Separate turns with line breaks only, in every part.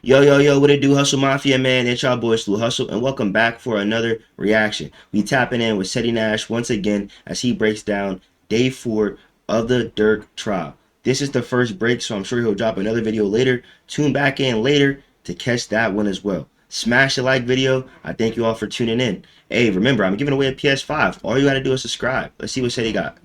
Yo, yo, yo, what it do, Hustle Mafia, man? It's y'all boy, Sluu Hustle, and welcome back for another reaction. We tapping in with Seti Nash once again as he breaks down day 4 of the Dirk trial. This is the first break, so I'm sure he'll drop another video later. Tune back in later to catch that one as well. Smash the like video. I thank you all for tuning in. Hey, remember, I'm giving away a PS5. All you gotta do is subscribe. Let's see what Seti got.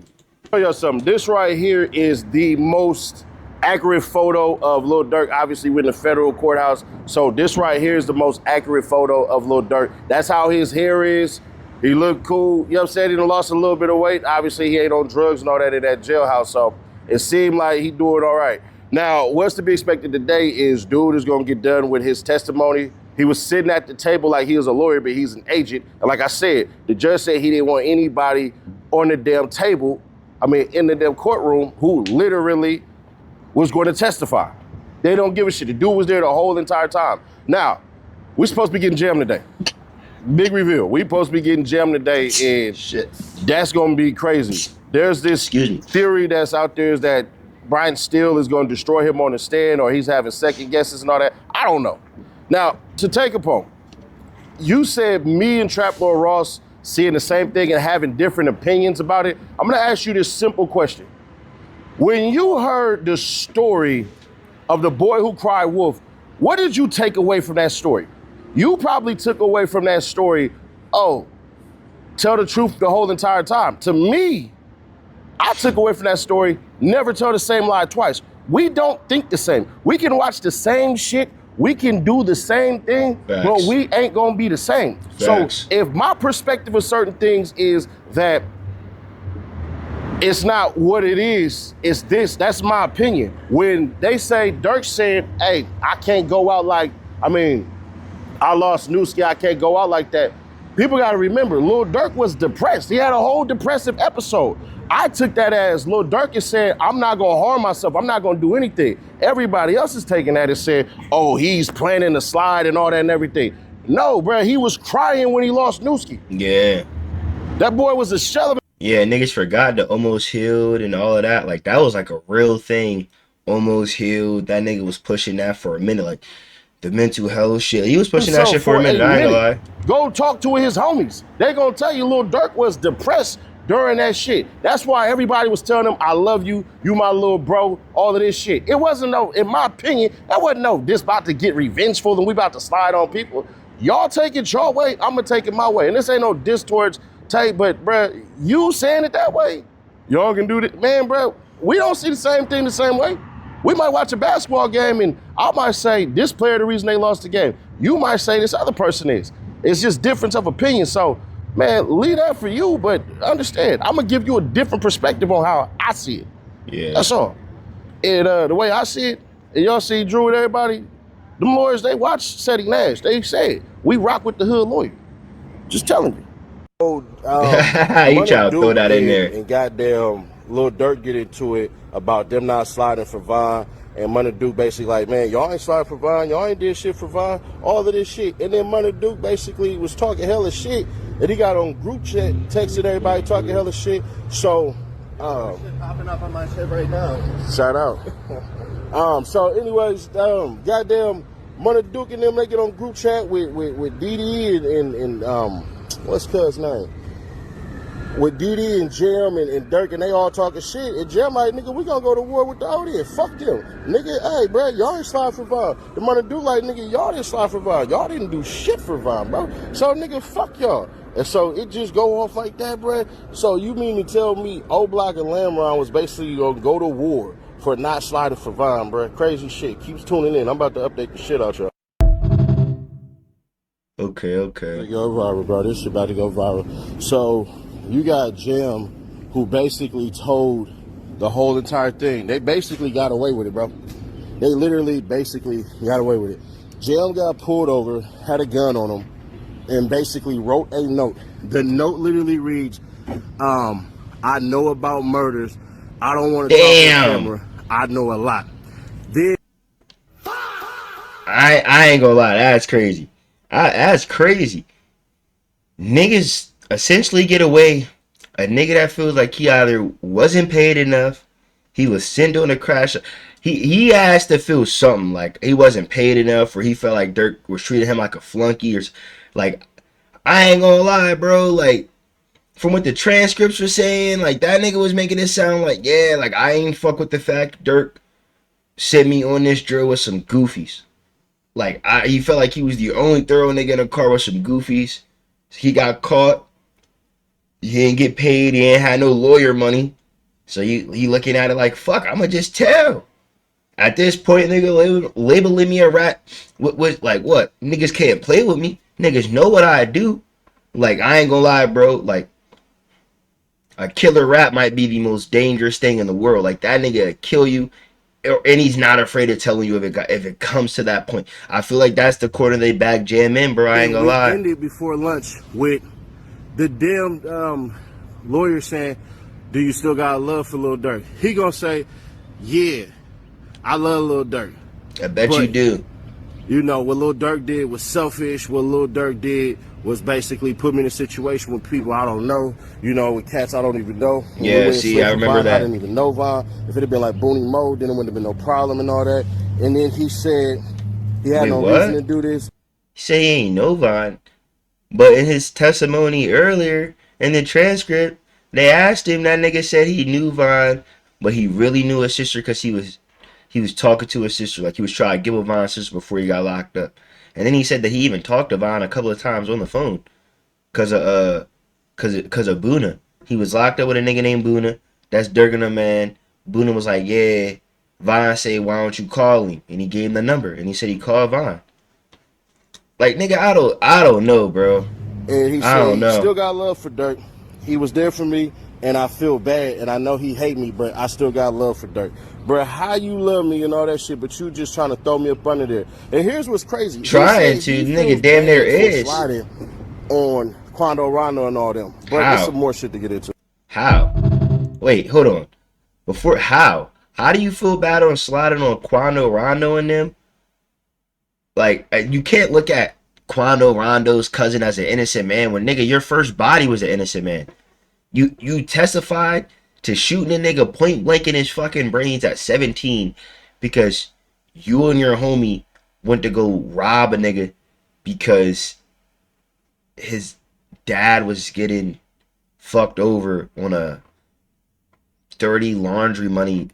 Tell y'all something. This right here is the most accurate photo of Lil Durk. Obviously, we're in the federal courthouse, so this right here is the most accurate photo of Lil Durk. That's how his hair is. He looked cool. You know what I'm saying? He done lost a little bit of weight. Obviously, he ain't on drugs and all that in that jailhouse, so it seemed like he doing all right. Now, what's to be expected today is dude is gonna get done with his testimony. He was sitting at the table like he was a lawyer, but he's an agent. And like I said, the judge said he didn't want anybody on the damn table, in the damn courtroom, who literally was going to testify. They don't give a shit. The dude was there the whole entire time. Now, we're supposed to be getting jammed today. Big reveal. We supposed to be getting jammed today, and
Shit.
that's going to be crazy. There's this theory that's out there is that Brian Steele is going to destroy him on the stand, or he's having second guesses and all that. I don't know. Now, to take a point, you said me and Trap Lord Ross seeing the same thing and having different opinions about it. I'm gonna ask you this simple question. When you heard the story of the boy who cried wolf, what did you take away from that story? You probably took away from that story, oh, tell the truth the whole entire time. To me, I took away from that story, never tell the same lie twice. We don't think the same. We can watch the same shit, we can do the same thing,
Facts.
but we ain't gonna be the same.
Facts.
So if my perspective of certain things is that it's not what it is, it's this, that's my opinion. When they say, Dirk said, hey, I can't go out like, I lost Newski, I can't go out like that. People gotta remember, Lil Durk was depressed. He had a whole depressive episode. I took that as Lil Durk is saying, I'm not gonna harm myself, I'm not gonna do anything. Everybody else is taking that and saying, oh, he's planning to slide and all that and everything. No, bro, he was crying when he lost Newski.
Yeah.
That boy was a shell of
Yeah, niggas forgot the almost healed and all of that. Like, that was like a real thing. Almost healed. That nigga was pushing that for a minute. Like, the mental health shit. He was pushing that shit for a minute. I ain't gonna lie.
Go talk to his homies. They gonna tell you Lil Durk was depressed during that shit. That's why everybody was telling him, I love you, you my little bro, all of this shit. It wasn't no, in my opinion, that wasn't no, this about to get revengeful and we about to slide on people. Y'all take it your way, I'm gonna take it my way. And this ain't no diss towards Tay, but bruh, you saying it that way, y'all can do that. Man, bruh, we don't see the same thing the same way. We might watch a basketball game and I might say this player the reason they lost the game. You might say this other person is. It's just difference of opinion. So, man, leave that for you, but understand, I'm gonna give you a different perspective on how I see it.
Yeah.
That's all. And the way I see it, and y'all see Drew and everybody, them lawyers, they watch Seti Nash. They say, we rock with the hood lawyer. Just telling you.
You try to throw that in there.
And goddamn, Lil Durk get into it about them not sliding for Vine. And Money Duke basically like, man, y'all ain't sliding for Vine. Y'all ain't did shit for Vine. All of this shit. And then Money Duke basically was talking hella shit. And he got on group chat, texting everybody, talking hella shit. So,
popping up on my shit right now.
shout out. So anyways, goddamn, Money Duke and them, they get on group chat with Didi and what's cuz name? With Didi and Jam and Dirk, and they all talking shit. And Jam like, nigga, we gonna go to war with the audience. Fuck them. Nigga, hey, bro, y'all ain't slide for Vine. The Money Duke like, nigga, y'all didn't slide for Vine. Y'all didn't do shit for Vine, bro. So, nigga, fuck y'all. And so it just go off like that, bro. So you mean to tell me O-Block and Lamron was basically gonna go to war for not sliding for Vine, bro? Crazy shit. Keeps tuning in. I'm about to update the shit out y'all.
Okay.
Go viral, bro. This shit about to go viral. So you got Jam, who basically told the whole entire thing. They basically got away with it, bro. They literally basically got away with it. Jam got pulled over, had a gun on him, and basically wrote a note. The note literally reads, I know about murders. I don't want to talk on camera. I know a lot. Then
I ain't gonna lie, that's crazy. That's crazy. Niggas essentially get away. A nigga that feels like he either wasn't paid enough, he was sent on a crash. he asked to feel something like he wasn't paid enough, or he felt like Dirk was treating him like a flunky, or like I ain't gonna lie, bro. Like from what the transcripts were saying, like that nigga was making it sound like yeah, like I ain't fuck with the fact Dirk sent me on this drill with some goofies. Like he felt like he was the only thorough nigga in a car with some goofies. He got caught. He didn't get paid. He ain't had no lawyer money. So he looking at it like fuck. I'ma just tell. At this point, nigga, labeling me a rat, what, like what? Niggas can't play with me. Niggas know what I do. Like, I ain't gonna lie, bro. Like, a killer rat might be the most dangerous thing in the world. Like, that nigga will kill you, and he's not afraid of telling you if it comes to that point. I feel like that's the corner they back jam in, bro. I ain't gonna
We
lie.
ended before lunch with the damn lawyer saying, "Do you still got love for Lil Durk?" He gonna say, "Yeah, I love Lil Durk."
I bet
But
you do.
you know, what Lil Durk did was selfish. What Lil Durk did was basically put me in a situation with people I don't know. You know, with cats I don't even know. When
Yeah,
we went
see, I
and
remember
Vine,
that.
I didn't even know Vine. If it had been like Booney Mo, then it wouldn't have been no problem and all that. And then he said he had
Wait,
no reason to
what?
do this.
He say he ain't no Vine. But in his testimony earlier, in the transcript, they asked him, that nigga said he knew Vine, but he really knew his sister because he was talking to his sister, like he was trying to get with Von's sister before he got locked up. And then he said that he even talked to Von a couple of times on the phone cause of Boona. He was locked up with a nigga named Boona. That's Durkin a man. Boona was like, yeah. Von said, why don't you call him? And he gave him the number, and he said he called Von. Like nigga, I don't know, bro.
And he
I
said
don't
he
know.
still got love for Dirk. He was there for me, and I feel bad, and I know he hate me, but I still got love for Dirk. Bro, how you love me and all that shit, but you just trying to throw me up under there. And here's what's crazy.
Trying to,
He
nigga,
feels
damn near
bad for
is.
sliding on Quando Rondo and all them. But there's
How?
some more shit to get into.
How? Wait, hold on. Before how? How do you feel bad on sliding on Quando Rondo and them? Like you can't look at Quando Rondo's cousin as an innocent man when nigga your first body was an innocent man. You testified to shooting a nigga point blank in his fucking brains at 17 because you and your homie went to go rob a nigga because his dad was getting fucked over on a dirty laundry money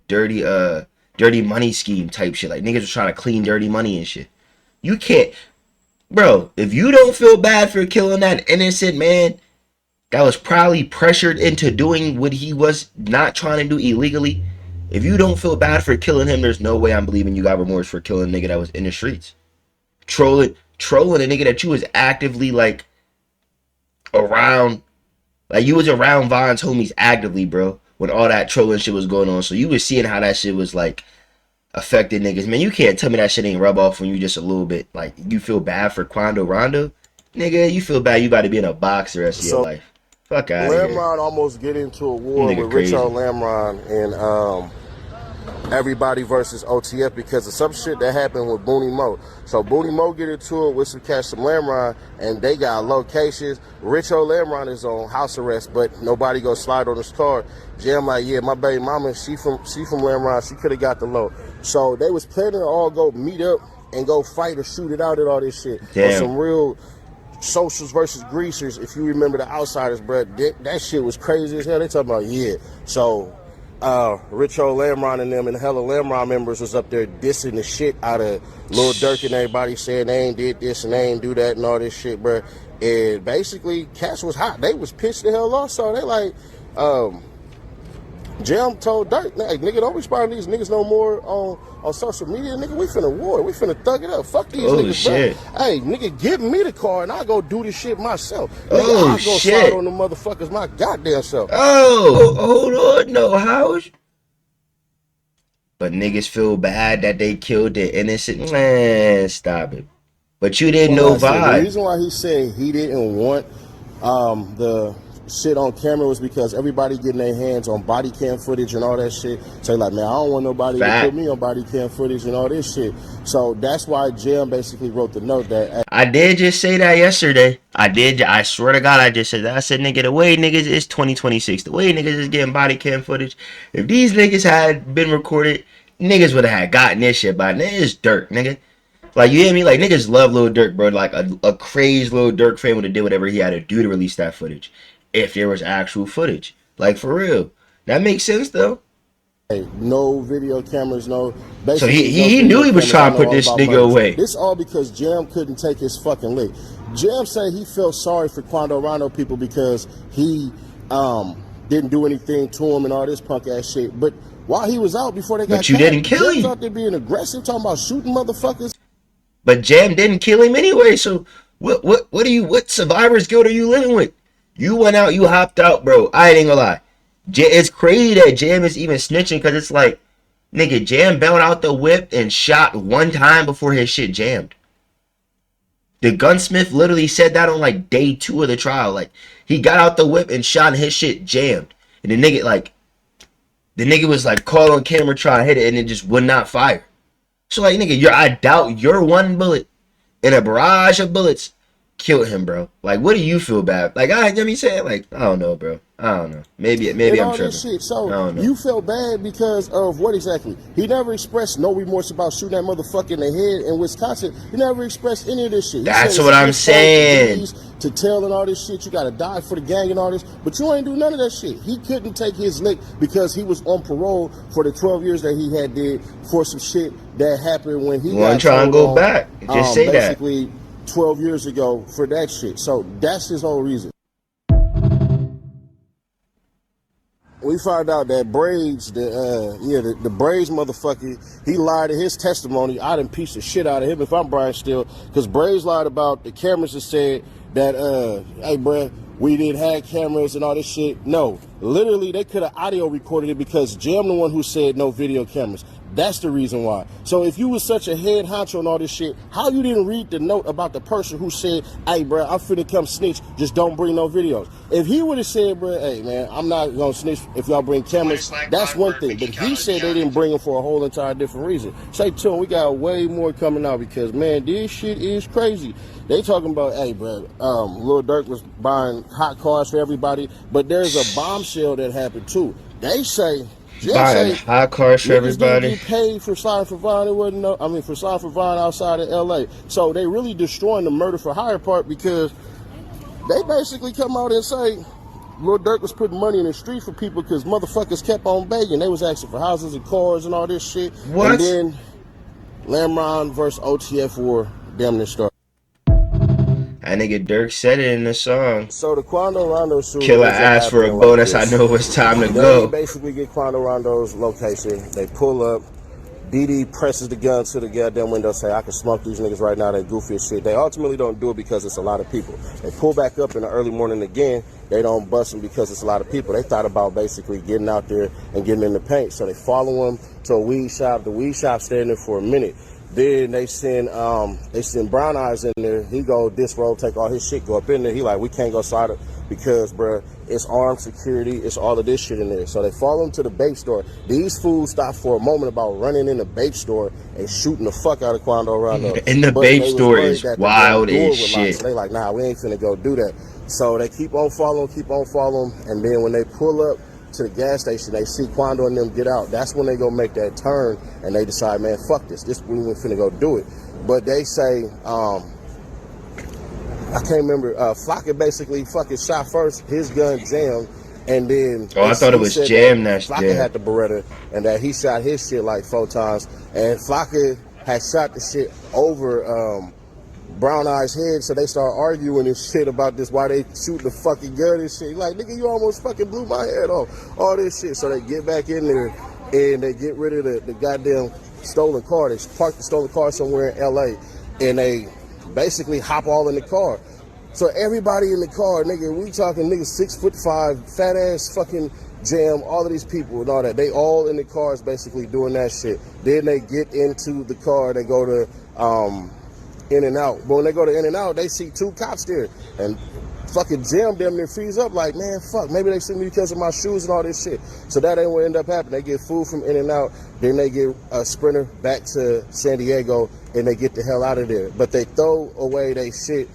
dirty money scheme type shit. Like niggas was trying to clean dirty money and shit. You can't, bro, if you don't feel bad for killing that innocent man that was probably pressured into doing what he was not trying to do illegally, if you don't feel bad for killing him, there's no way I'm believing you got remorse for killing a nigga that was in the streets. Trolling a nigga that you was actively like around. Like you was around Von's homies actively, bro, when all that trolling shit was going on. So you was seeing how that shit was like affecting niggas. Man, you can't tell me that shit ain't rub off on you just a little bit. Like you feel bad for Quando Rondo, nigga. You feel bad you about to be in a box the rest of your life. Fuck out of here.
Lamron almost get into a war
Nigga
with
crazy.
Richo Lamron and everybody versus OTF because of some shit that happened with Booney Mo. So Booney Mo get into it with some cash from Lamron, and they got locations. Richo Lamron is on house arrest, but nobody go slide on his car. Jam like, yeah, my baby mama, she from Lamron, she could have got the load. So they was planning to all go meet up and go fight or shoot it out and all this shit.
Damn.
On some real socials versus greasers. If you remember the Outsiders, bro, that shit was crazy as hell. They talking about, yeah. So Richo Lamron and them and hella Lamron members was up there dissing the shit out of Lil Durk and everybody saying they ain't did this and they ain't do that and all this shit, bro. And basically, cats was hot. They was pissed the hell off. So they like, Jam told Dirk, like, nigga, don't respond to these niggas no more on social media. Nigga, we finna war. We finna thug it up. Fuck these niggas,
Shit.
bro. Hey, nigga, give me the car and I'll go do this shit myself. Nigga,
Oh,
I'll go
shit.
slide on the motherfuckers my goddamn self.
Oh, hold on, no house. But niggas feel bad that they killed the innocent. Man, stop it. But you didn't know
The
Vibe.
reason why he said he didn't want the shit on camera was because everybody getting their hands on body cam footage and all that shit. So like, man, I don't want nobody to put me on body cam footage and all this shit. So that's why Jim basically wrote the note that
I did just say that yesterday. I swear to God, I just said that. I said, nigga, the way niggas, it's 2026. The way niggas is getting body cam footage, if these niggas had been recorded, niggas would have had gotten this shit by now. It's Dirk, nigga. Like, you hear me? Like, niggas love Lil Durk, bro. Like, a crazed Lil Durk fan would have did whatever he had to do to release that footage. If there was actual footage. Like, for real. That makes sense, though.
no video cameras, no.
So he knew he was trying to put this nigga away.
This all because Jam couldn't take his fucking lick. Jam said he felt sorry for Quando Rondo people because he didn't do anything to him and all this punk ass shit. But while he was out before they got
But you didn't kill him.
Jam's out there being aggressive, talking about shooting motherfuckers.
But Jam didn't kill him anyway. So what survivor's guilt are you living with? You went out, you hopped out, bro. I ain't gonna lie. It's crazy that Jam is even snitching because it's like, nigga, Jam bailed out the whip and shot one time before his shit jammed. The gunsmith literally said that on like day 2 of the trial. Like, he got out the whip and shot and his shit jammed. And the nigga was like caught on camera trying to hit it and it just would not fire. So like, nigga, I doubt your one bullet in a barrage of bullets killed him, bro. Like, what do you feel bad? Like, you know what I'm saying? Like, I don't know, bro. I don't know. Maybe I'm tripping.
Shit. So you felt bad because of what exactly? He never expressed no remorse about shooting that motherfucker in the head in Wisconsin. He never expressed any of this shit.
That's what I'm saying.
To tell and all this shit, you gotta die for the gang and all this, but you ain't do none of that shit. He couldn't take his lick because he was on parole for the 12 years that he had did for some shit that happened when he
got trying to go back. Just say
basically that. 12 years ago for that shit. So that's his whole reason. We found out that Braids, the Braids motherfucker, he lied in his testimony. I done pieced the shit out of him if I'm Brian Steele, because Braids lied about the cameras that said that, hey, bruh, we didn't have cameras and all this shit. No, literally, they could have audio recorded it because Jam the one who said no video cameras. That's the reason why. So if you was such a head honcho and all this shit, how you didn't read the note about the person who said, hey, bro, I'm finna come snitch, just don't bring no videos. If he would have said, bro, hey, man, I'm not gonna snitch if y'all bring cameras, that's one thing. But he said they didn't bring them for a whole entire different reason. Say to him, we got way more coming out because, man, this shit is crazy. They talking about, hey, bro, Lil Durk was buying hot cars for everybody, but there's a bombshell that happened too. They say,
buying hot cars for everybody.
Get paid for sliding for Vine. It wasn't for sliding for Vine outside of LA. So they really destroying the murder for hire part because they basically come out and say Lil Durk was putting money in the street for people because motherfuckers kept on begging. They was asking for houses and cars and all this shit.
What?
And then Lamron versus OTF war damn near started.
That nigga Dirk said it in the song.
So the Quando Rondo shooting.
Killer asked for a bonus. I know it's time to go.
They basically get Quando Rondo's location. They pull up. DD presses the gun to the goddamn window, say, I can smoke these niggas right now. They goofy as shit. They ultimately don't do it because it's a lot of people. They pull back up in the early morning again. They don't bust them because it's a lot of people. They thought about basically getting out there and getting in the paint. So they follow them to a weed shop. The weed shop staying there for a minute. Then they send Brown Eyes in there. He go this road, take all his shit, go up in there. He like, we can't go side it because, bruh, it's armed security. It's all of this shit in there. So they follow him to the vape store. These fools stop for a moment about running in the vape store and shooting the fuck out of Quando Rondo.
And the vape store is wild as shit.
So they like, nah, we ain't finna go do that. So they keep on following, and then when they pull up to the gas station, they see Quando and them get out. That's when they go make that turn and they decide, man, fuck this. We ain't finna go do it. But they say, I can't remember, Flocka basically fucking shot first, his gun jammed, and then
I thought it was Jam that
Flocka had the Beretta, and that he shot his shit like 4 times, and Flocka had shot the shit over Brown Eyes' head, so they start arguing and shit about this, why they shoot the fucking gun and shit. Like, nigga, you almost fucking blew my head off. All this shit. So they get back in there and they get rid of the goddamn stolen car. They park the stolen car somewhere in LA and they basically hop all in the car. So everybody in the car, nigga, we talking niggas 6'5", fat ass fucking Jam, all of these people and all that. They all in the cars basically doing that shit. Then they get into the car, they go to In-N-Out. But when they go to In-N-Out, they see 2 cops there. And fucking jam them and freeze up like, man, fuck, maybe they see me because of my shoes and all this shit. So that ain't what end up happening. They get food from In-N-Out, then they get a Sprinter back to San Diego, and they get the hell out of there. But they throw away they shit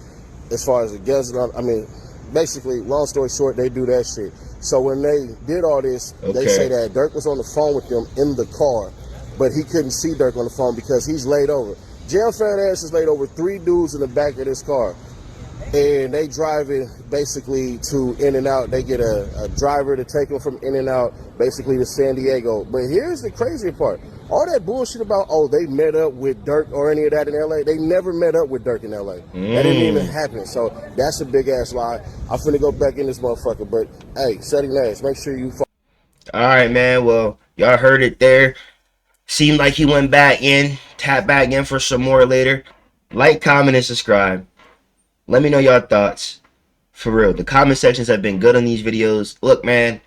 as far as the guzzle. I mean, basically, long story short, they do that shit. So when they did all this, they say that Durk was on the phone with them in the car, but he couldn't see Durk on the phone because he's laid over. Jam fat ass is laid over 3 dudes in the back of this car. And they driving basically to In-N-Out. They get a driver to take them from In-N-Out basically to San Diego. But here's the crazy part. All that bullshit about, oh, they met up with Durk or any of that in L.A., they never met up with Durk in L.A. That didn't even happen. So that's a big-ass lie. I'm finna go back in this motherfucker. But, hey, Setting Nash, make sure you...
All right, man. Well, y'all heard it there. Seemed like he went back in. Tap back in for some more later. Like, comment, and subscribe. Let me know your thoughts. For real, the comment sections have been good on these videos. Look, man,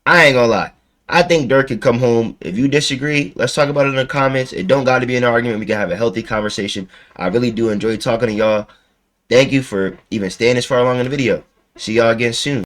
I ain't gonna lie. I think Durk could come home. If you disagree, let's talk about it in the comments. It don't got to be an argument. We can have a healthy conversation. I really do enjoy talking to y'all. Thank you for even staying this far along in the video. See y'all again soon.